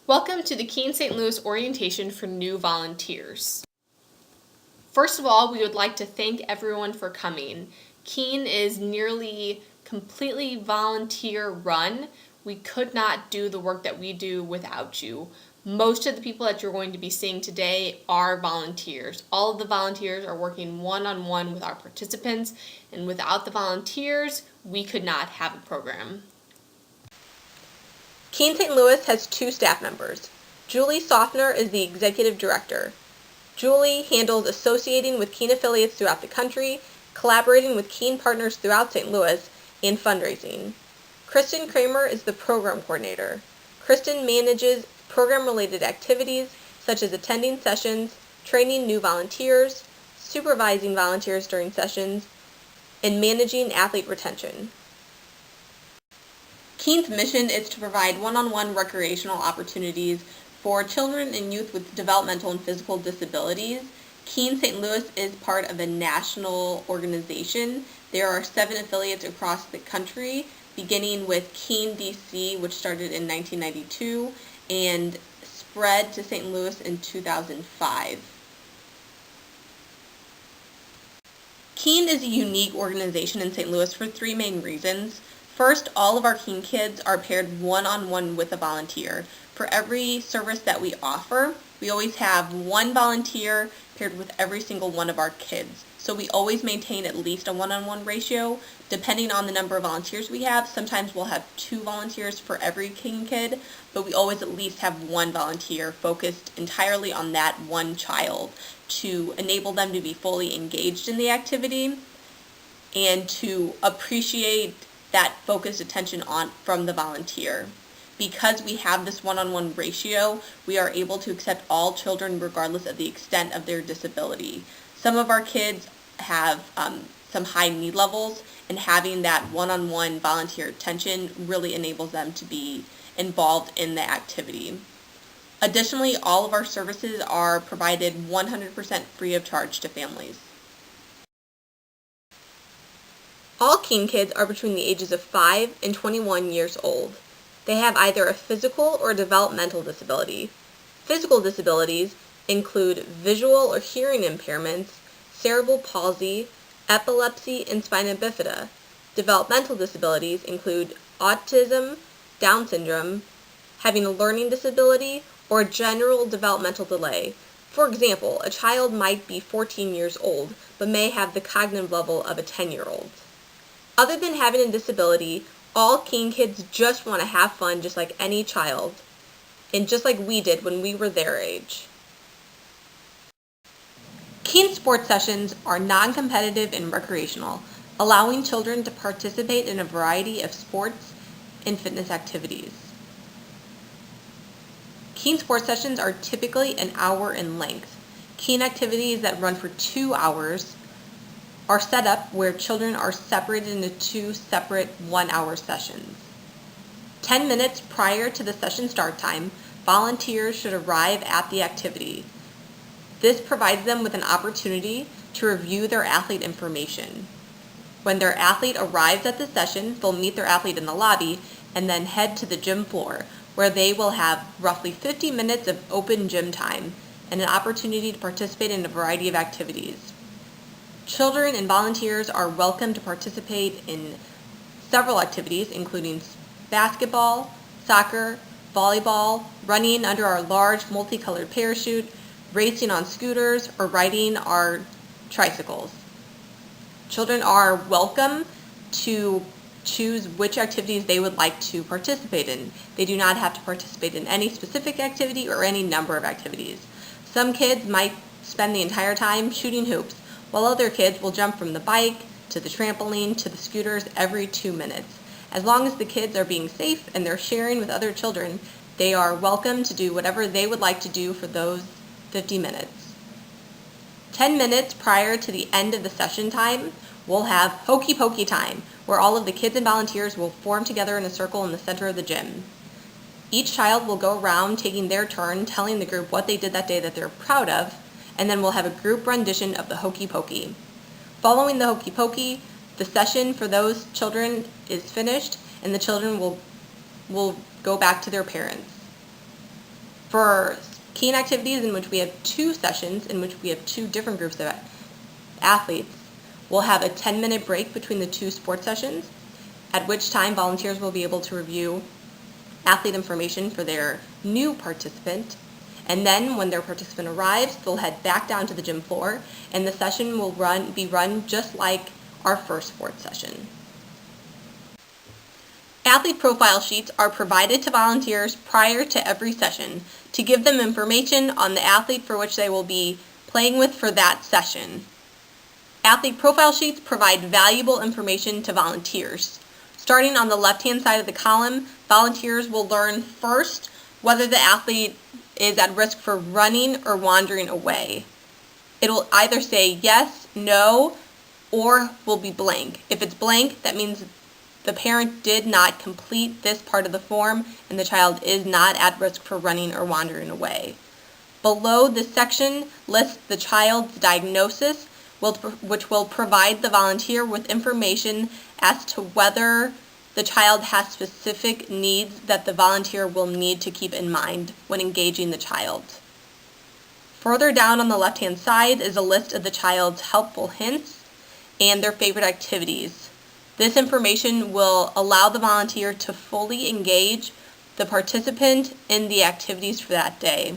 Welcome to the Keene St. Louis orientation for new volunteers. First of all, we would like to thank everyone for coming. Keene is nearly completely volunteer run. We could not do the work that we do without you. Most of the people that you're going to be seeing today are volunteers. All of the volunteers are working one-on-one with our participants, and without the volunteers, we could not have a program. Keene St. Louis has two staff members. Julie Softner is the executive director. Julie handles associating with Keene affiliates throughout the country, collaborating with Keene partners throughout St. Louis, and fundraising. Kristen Kramer is the program coordinator. Kristen manages program-related activities such as attending sessions, training new volunteers, supervising volunteers during sessions, and managing athlete retention. Keene's mission is to provide one-on-one recreational opportunities for children and youth with developmental and physical disabilities. Keene St. Louis is part of a national organization. There are 7 affiliates across the country, beginning with Keene, DC, which started in 1992, and spread to St. Louis in 2005. Keene is a unique organization in St. Louis for 3 main reasons. First, all of our Keene kids are paired one-on-one with a volunteer. For every service that we offer, we always have one volunteer paired with every single one of our kids. So we always maintain at least a one-on-one ratio. Depending on the number of volunteers we have, sometimes we'll have 2 volunteers for every Keene kid, but we always at least have one volunteer focused entirely on that one child to enable them to be fully engaged in the activity and to appreciate that focused attention from the volunteer. Because we have this one-on-one ratio, we are able to accept all children regardless of the extent of their disability. Some of our kids have some high need levels, and having that one-on-one volunteer attention really enables them to be involved in the activity. Additionally, all of our services are provided 100% free of charge to families. All Keene kids are between the ages of 5 and 21 years old. They have either a physical or developmental disability. Physical disabilities include visual or hearing impairments, cerebral palsy, epilepsy, and spina bifida. Developmental disabilities include autism, Down syndrome, having a learning disability, or a general developmental delay. For example, a child might be 14 years old, but may have the cognitive level of a 10-year-old. Other than having a disability, all Keene kids just want to have fun just like any child, and just like we did when we were their age. Keene sports sessions are non-competitive and recreational, allowing children to participate in a variety of sports and fitness activities. Keene sports sessions are typically an hour in length. Keene activities that run for 2 hours are set up where children are separated into 2 separate 1-hour sessions. 10 minutes prior to the session start time, volunteers should arrive at the activity. This provides them with an opportunity to review their athlete information. When their athlete arrives at the session, they'll meet their athlete in the lobby and then head to the gym floor, where they will have roughly 50 minutes of open gym time and an opportunity to participate in a variety of activities. Children and volunteers are welcome to participate in several activities, including basketball, soccer, volleyball, running under our large multicolored parachute, racing on scooters, or riding our tricycles. Children are welcome to choose which activities they would like to participate in. They do not have to participate in any specific activity or any number of activities. Some kids might spend the entire time shooting hoops, while other kids will jump from the bike to the trampoline to the scooters every 2 minutes. As long as the kids are being safe and they're sharing with other children, they are welcome to do whatever they would like to do for those 50 minutes. 10 minutes prior to the end of the session time, we'll have Hokey Pokey time, where all of the kids and volunteers will form together in a circle in the center of the gym. Each child will go around taking their turn, telling the group what they did that day that they're proud of, and then we'll have a group rendition of the Hokey Pokey. Following the Hokey Pokey, the session for those children is finished, and the children will go back to their parents. For Keen activities in which we have 2 sessions, in which we have 2 different groups of athletes, we'll have a 10-minute break between the 2 sports sessions, at which time volunteers will be able to review athlete information for their new participant. And then when their participant arrives, they'll head back down to the gym floor, and the session will be run just like our first sports session. Athlete profile sheets are provided to volunteers prior to every session to give them information on the athlete for which they will be playing with for that session. Athlete profile sheets provide valuable information to volunteers. Starting on the left-hand side of the column, volunteers will learn first whether the athlete is at risk for running or wandering away. It will either say yes, no, or will be blank. If it's blank, that means the parent did not complete this part of the form and the child is not at risk for running or wandering away. Below this section lists the child's diagnosis, which will provide the volunteer with information as to whether the child has specific needs that the volunteer will need to keep in mind when engaging the child. Further down on the left-hand side is a list of the child's helpful hints and their favorite activities. This information will allow the volunteer to fully engage the participant in the activities for that day.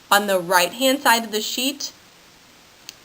On the right-hand side of the sheet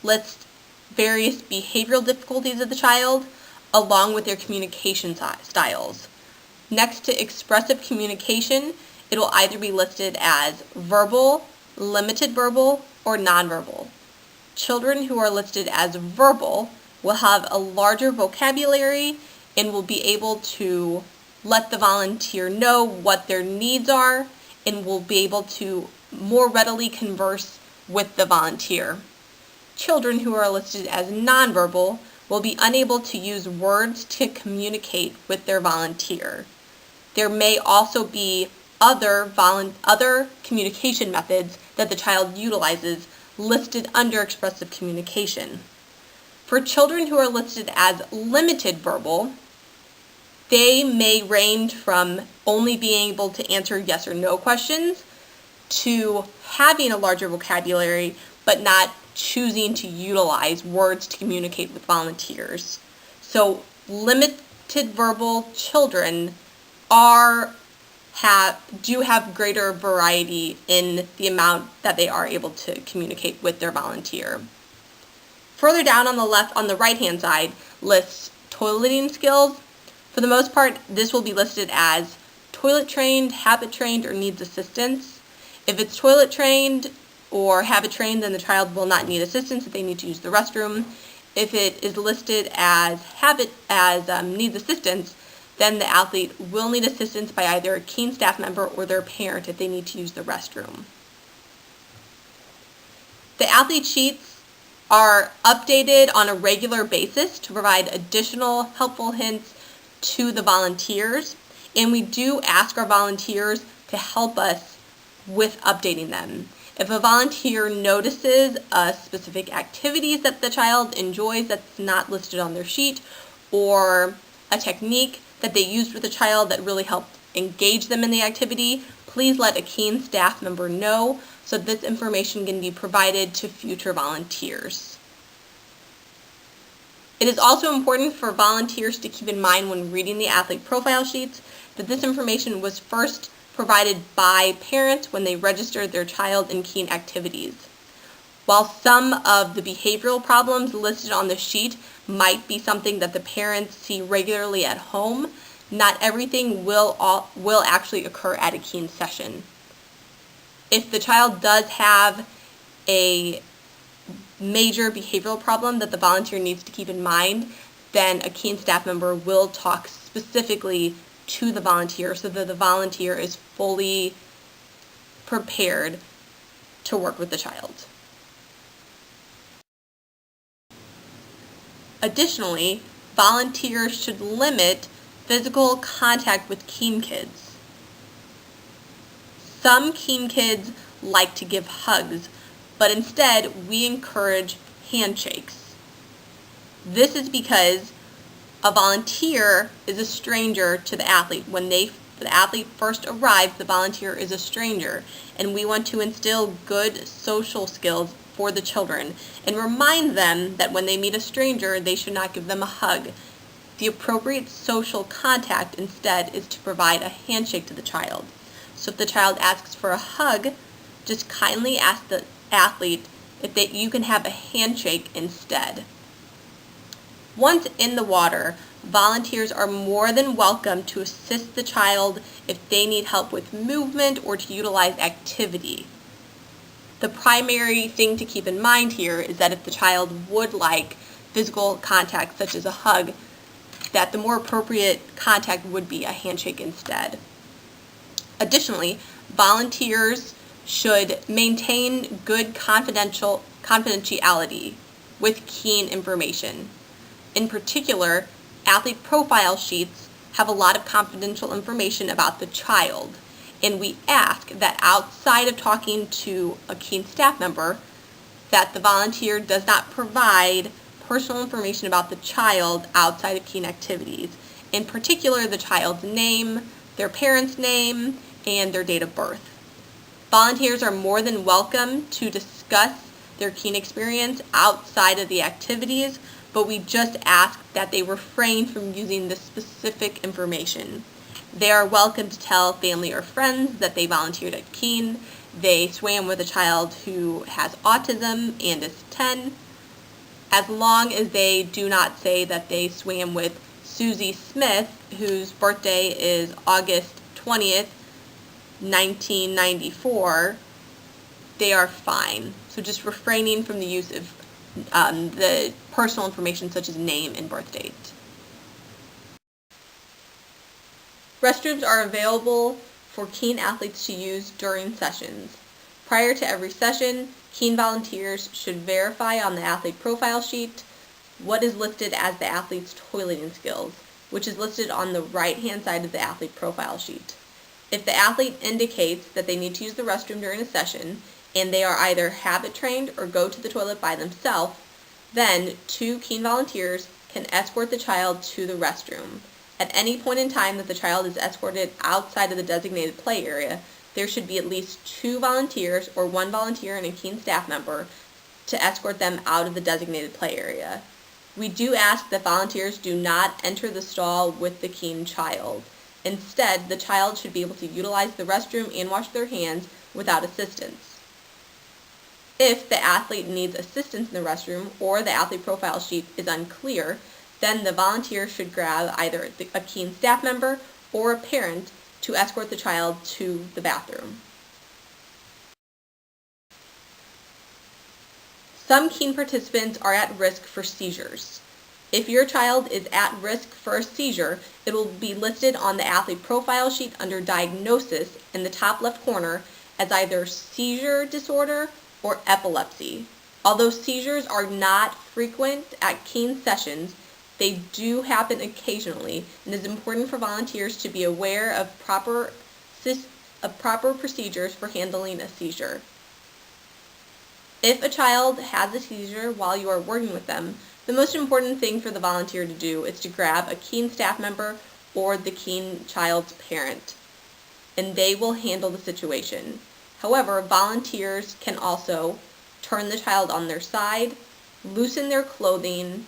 lists various behavioral difficulties of the child along with their communication styles. Next to expressive communication, it will either be listed as verbal, limited verbal, or nonverbal. Children who are listed as verbal will have a larger vocabulary and will be able to let the volunteer know what their needs are and will be able to more readily converse with the volunteer. Children who are listed as nonverbal will be unable to use words to communicate with their volunteer. There may also be other communication methods that the child utilizes listed under expressive communication. For children who are listed as limited verbal, they may range from only being able to answer yes or no questions to having a larger vocabulary but not choosing to utilize words to communicate with volunteers. So limited verbal children do have greater variety in the amount that they are able to communicate with their volunteer. Further down on the right-hand side lists toileting skills. For the most part, this will be listed as toilet trained, habit trained, or needs assistance. If it's toilet trained or habit trained, then the child will not need assistance if they need to use the restroom. If it is listed as needs assistance, then the athlete will need assistance by either a Keen staff member or their parent if they need to use the restroom. The athlete sheets are updated on a regular basis to provide additional helpful hints to the volunteers, and we do ask our volunteers to help us with updating them. If a volunteer notices a specific activities that the child enjoys that's not listed on their sheet, or a technique that they used with the child that really helped engage them in the activity, please let a Keen staff member know so this information can be provided to future volunteers. It is also important for volunteers to keep in mind when reading the athlete profile sheets that this information was first provided by parents when they registered their child in Keen activities. While some of the behavioral problems listed on the sheet might be something that the parents see regularly at home, not everything will actually occur at a Keen session. If the child does have a major behavioral problem that the volunteer needs to keep in mind, then a Keen staff member will talk specifically to the volunteer so that the volunteer is fully prepared to work with the child. Additionally, volunteers should limit physical contact with Keen kids. Some Keen kids like to give hugs, but instead we encourage handshakes. This is because a volunteer is a stranger to the athlete when they the athlete first arrives, the volunteer is a stranger, and we want to instill good social skills for the children and remind them that when they meet a stranger, they should not give them a hug. The appropriate social contact instead is to provide a handshake to the child. So if the child asks for a hug, just kindly ask the athlete if you can have a handshake instead. Once in the water, volunteers are more than welcome to assist the child if they need help with movement or to utilize activity. The primary thing to keep in mind here is that if the child would like physical contact, such as a hug, that the more appropriate contact would be a handshake instead. Additionally, volunteers should maintain good confidentiality with keen information. In particular, athlete profile sheets have a lot of confidential information about the child, and we ask that outside of talking to a keen staff member, that the volunteer does not provide personal information about the child outside of keen activities, in particular the child's name, their parent's name, and their date of birth. Volunteers are more than welcome to discuss their keen experience outside of the activities, but we just ask that they refrain from using this specific information. They are welcome to tell family or friends that they volunteered at Keen, they swam with a child who has autism and is 10, as long as they do not say that they swam with Susie Smith, whose birthday is August 20th, 1994, they are fine. So just refraining from the use of the personal information such as name and birth date. Restrooms are available for Keen athletes to use during sessions. Prior to every session, Keen volunteers should verify on the athlete profile sheet what is listed as the athlete's toileting skills, which is listed on the right-hand side of the athlete profile sheet. If the athlete indicates that they need to use the restroom during a session, and they are either habit trained or go to the toilet by themselves, then 2 Keen volunteers can escort the child to the restroom. At any point in time that the child is escorted outside of the designated play area, there should be at least 2 volunteers or 1 volunteer and a Keen staff member to escort them out of the designated play area. We do ask that volunteers do not enter the stall with the Keen child. Instead, the child should be able to utilize the restroom and wash their hands without assistance. If the athlete needs assistance in the restroom or the athlete profile sheet is unclear, then the volunteer should grab either a Keen staff member or a parent to escort the child to the bathroom. Some Keen participants are at risk for seizures. If your child is at risk for a seizure, it will be listed on the athlete profile sheet under diagnosis in the top left corner as either seizure disorder or epilepsy. Although seizures are not frequent at Keen sessions, they do happen occasionally, and it is important for volunteers to be aware of proper procedures for handling a seizure. If a child has a seizure while you are working with them, the most important thing for the volunteer to do is to grab a Keen staff member or the Keen child's parent, and they will handle the situation. However, volunteers can also turn the child on their side, loosen their clothing,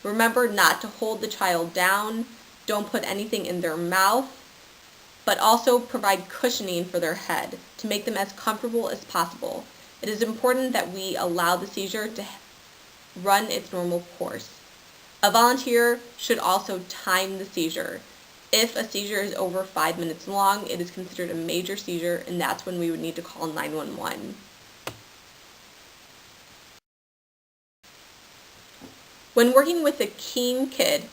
remember not to hold the child down, don't put anything in their mouth, but also provide cushioning for their head to make them as comfortable as possible. It is important that we allow the seizure to run its normal course. A volunteer should also time the seizure. If a seizure is over 5 minutes long, it is considered a major seizure, and that's when we would need to call 911. When working with a Keen kid,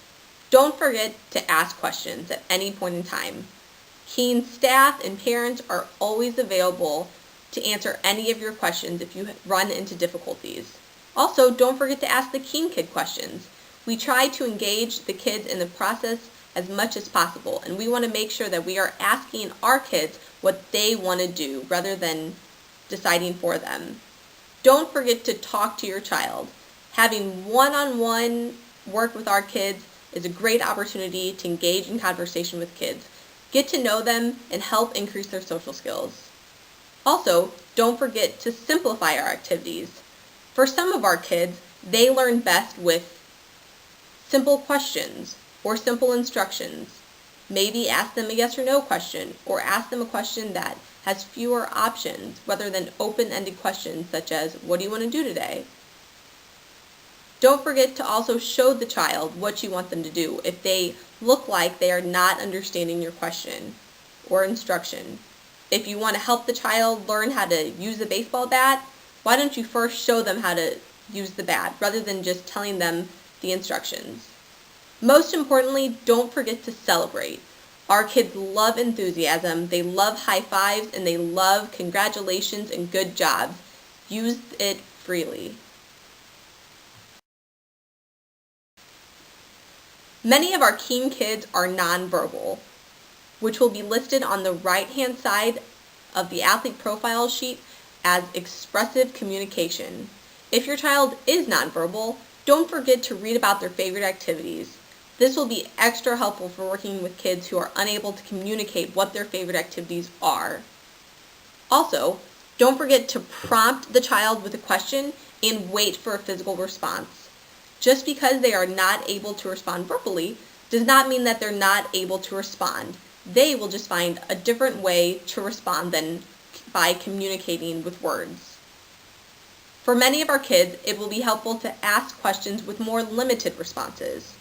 don't forget to ask questions at any point in time. Keen staff and parents are always available to answer any of your questions if you run into difficulties. Also, don't forget to ask the Keen kid questions. We try to engage the kids in the process as much as possible, and we want to make sure that we are asking our kids what they want to do rather than deciding for them. Don't forget to talk to your child. Having one-on-one work with our kids is a great opportunity to engage in conversation with kids. Get to know them and help increase their social skills. Also, don't forget to simplify our activities. For some of our kids, they learn best with simple questions or simple instructions. Maybe ask them a yes or no question, or ask them a question that has fewer options rather than open-ended questions such as, what do you want to do today? Don't forget to also show the child what you want them to do if they look like they are not understanding your question or instruction. If you want to help the child learn how to use a baseball bat, why don't you first show them how to use the bat rather than just telling them the instructions? Most importantly, don't forget to celebrate. Our kids love enthusiasm, they love high fives, and they love congratulations and good job. Use it freely. Many of our Keen kids are nonverbal, which will be listed on the right-hand side of the athlete profile sheet as expressive communication. If your child is nonverbal, don't forget to read about their favorite activities. This will be extra helpful for working with kids who are unable to communicate what their favorite activities are. Also, don't forget to prompt the child with a question and wait for a physical response. Just because they are not able to respond verbally does not mean that they're not able to respond. They will just find a different way to respond than by communicating with words. For many of our kids, it will be helpful to ask questions with more limited responses.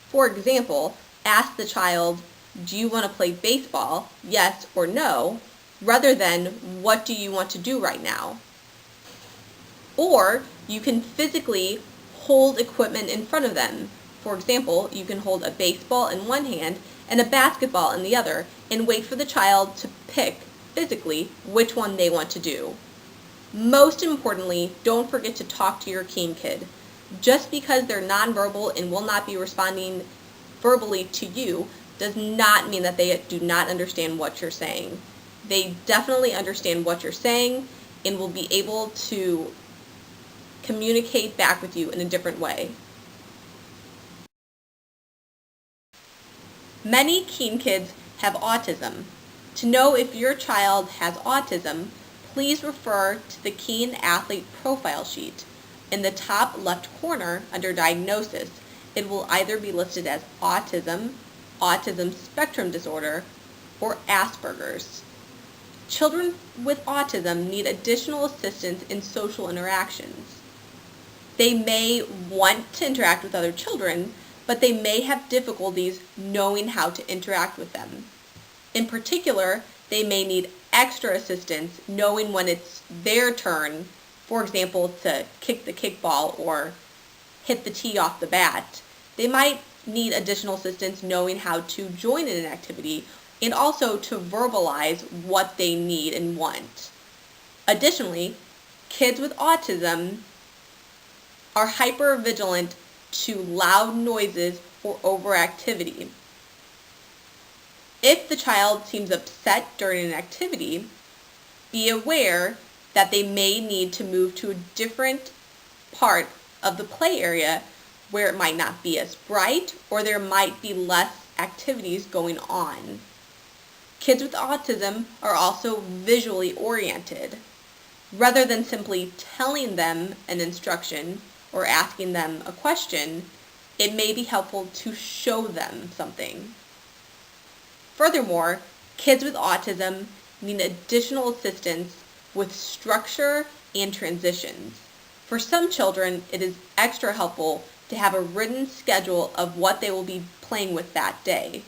For example, ask the child, do you want to play baseball, yes or no, rather than what do you want to do right now? Or you can physically hold equipment in front of them. For example, you can hold a baseball in one hand and a basketball in the other and wait for the child to pick physically which one they want to do. Most importantly, don't forget to talk to your Keen kid. Just because they're nonverbal and will not be responding verbally to you does not mean that they do not understand what you're saying. They definitely understand what you're saying and will be able to communicate back with you in a different way. Many Keen kids have autism. To know if your child has autism, please refer to the Keen Athlete Profile Sheet. In the top left corner, under Diagnosis, it will either be listed as autism, autism spectrum disorder, or Asperger's. Children with autism need additional assistance in social interactions. They may want to interact with other children, but they may have difficulties knowing how to interact with them. In particular, they may need extra assistance knowing when it's their turn, for example, to kick the kickball or hit the tee off the bat. They might need additional assistance knowing how to join in an activity and also to verbalize what they need and want. Additionally, kids with autism are hypervigilant to loud noises or overactivity. If the child seems upset during an activity, be aware that they may need to move to a different part of the play area where it might not be as bright or there might be less activities going on. Kids with autism are also visually oriented. Rather than simply telling them an instruction or asking them a question, it may be helpful to show them something. Furthermore, kids with autism need additional assistance with structure and transitions. For some children, it is extra helpful to have a written schedule of what they will be playing with that day,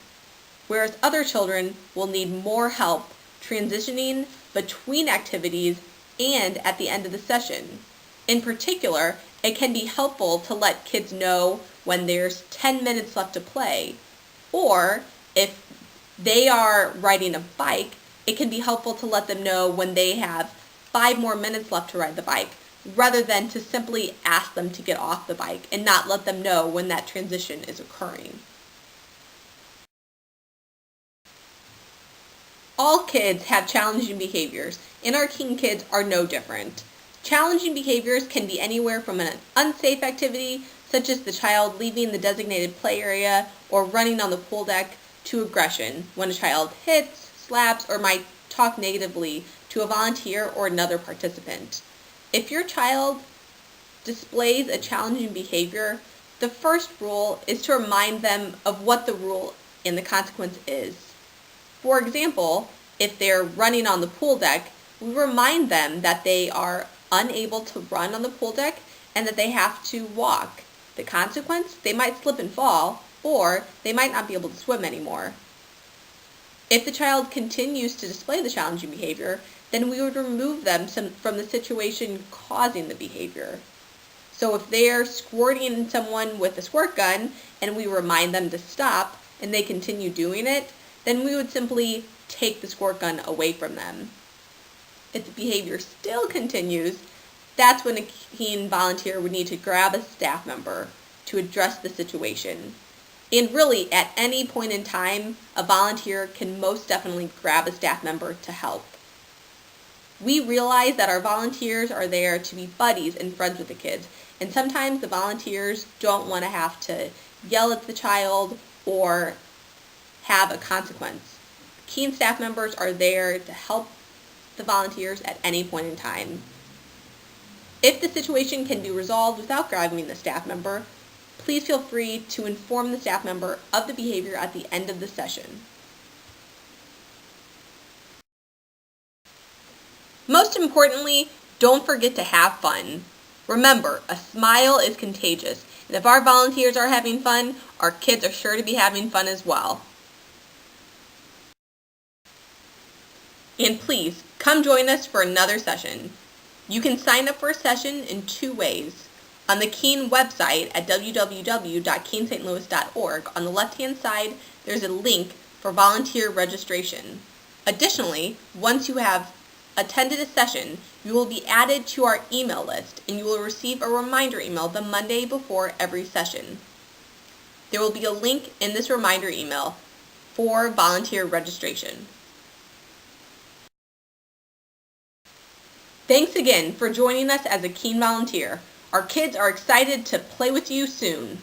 whereas other children will need more help transitioning between activities and at the end of the session. In particular, it can be helpful to let kids know when there's 10 minutes left to play, or if they are riding a bike, it can be helpful to let them know when they have 5 more minutes left to ride the bike, rather than to simply ask them to get off the bike and not let them know when that transition is occurring. All kids have challenging behaviors, and our Keen kids are no different. Challenging behaviors can be anywhere from an unsafe activity, such as the child leaving the designated play area or running on the pool deck, to aggression when a child hits, slaps, or might talk negatively to a volunteer or another participant. If your child displays a challenging behavior, the first rule is to remind them of what the rule and the consequence is. For example, if they're running on the pool deck, we remind them that they are unable to run on the pool deck and that they have to walk. The consequence, they might slip and fall, or they might not be able to swim anymore. If the child continues to display the challenging behavior, then we would remove them from the situation causing the behavior. So if they're squirting someone with a squirt gun and we remind them to stop and they continue doing it, then we would simply take the squirt gun away from them. If the behavior still continues, that's when a Keen volunteer would need to grab a staff member to address the situation. And really, at any point in time, a volunteer can most definitely grab a staff member to help. We realize that our volunteers are there to be buddies and friends with the kids, and sometimes the volunteers don't want to have to yell at the child or have a consequence. Keen staff members are there to help the volunteers at any point in time. If the situation can be resolved without grabbing the staff member, please feel free to inform the staff member of the behavior at the end of the session. Most importantly, don't forget to have fun. Remember, a smile is contagious, and if our volunteers are having fun, our kids are sure to be having fun as well. And please, come join us for another session. You can sign up for a session in 2 ways. On the Keen website at www.keenstlouis.org, on the left-hand side, there's a link for volunteer registration. Additionally, once you have attended a session, you will be added to our email list and you will receive a reminder email the Monday before every session. There will be a link in this reminder email for volunteer registration. Thanks again for joining us as a Keen volunteer. Our kids are excited to play with you soon.